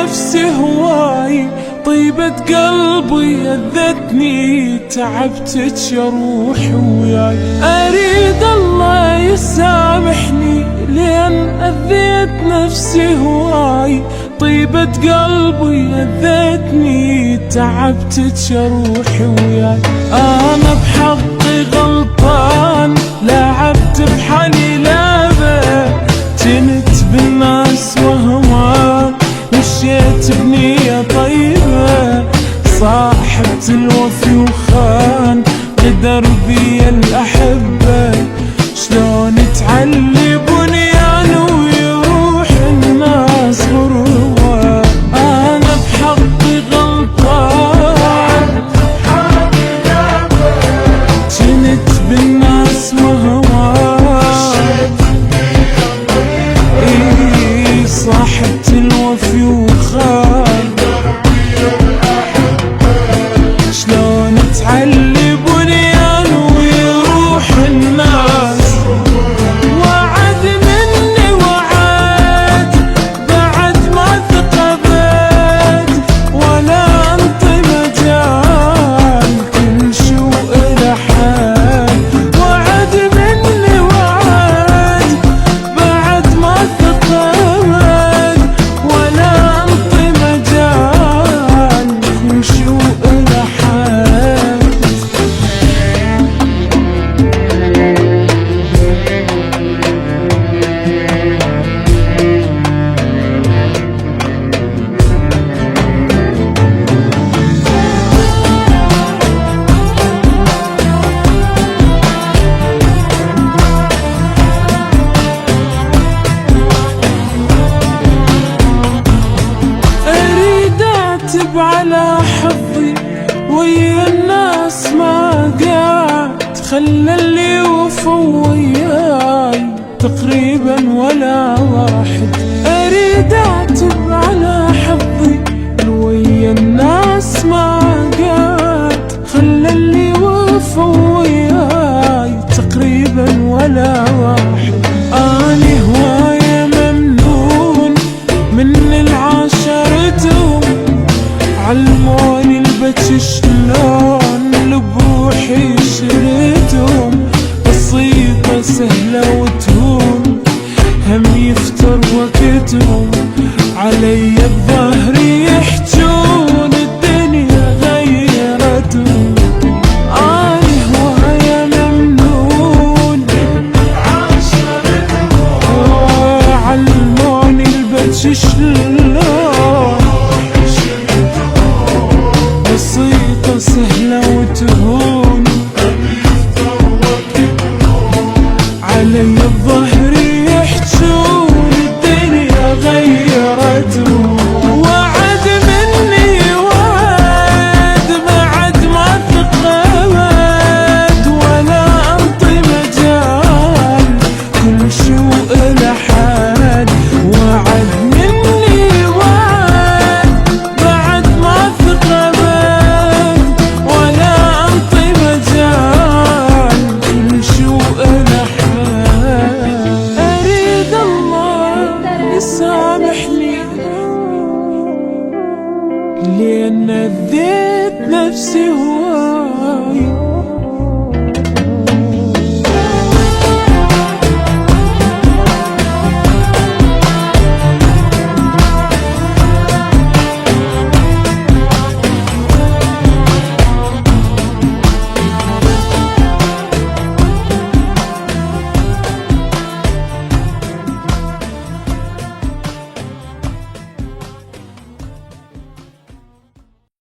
نفسي هواي، طيبة قلبي أذتني، تعبتك يا روحي وياي. أريد الله يسامحني لأن أذيت نفسي هواي، طيبة قلبي أذتني، تعبتك يا روحي وياي. أنا بحقي غلطان، لعبت بحالي لعبة، جنت بالناس وهمان، مشيت بنية طيبة، صاحبت الوفي وخان، غدر بي الأحبة، شلون تعلي بنيان ويروح الناس غربة. أنا بحقي غلطان، جنت بالناس وهمان، صاحبت الوفي وخان، شلون تعلي بنيان ويروح الناس. وعد مني وعد بعد ما ثقبت، ولا انطي مجال كل شوق له حال. وعد مني وعد بعد ما ثقبت، ولا انطي مجال كل شوق له حال. أريد أعتب على حظي ويا الناس، ما قعد خلى اللي وفوا وياي تقريبا ولا واحد. أريد أعتب على حظي ويا الناس، ما قعد خلى اللي وفوا وياي تقريبا ولا واحد. أنا هواية ممنون من العاشرتهم، علموني البكي شلون لبروحي شريتهم، بسيطة سهلة وتهون، هم يفتر وقتهم، علي بظهري يحجون الدنيا غيرتهم. أنا هواية ممنون، علموني البكي شلون، بسيطة سهلة وتهون، علي بظهري يحجون الدنيا غيرتهم. وعد مني وعد بعد ما ثقبت، ولا انطي مجال كل شوق له حد. وعد مني وعد بعد ما ثقبت، ولا انطي مجال كل شوق له حد. أريد الله يسامحني لأن أذيت نفسي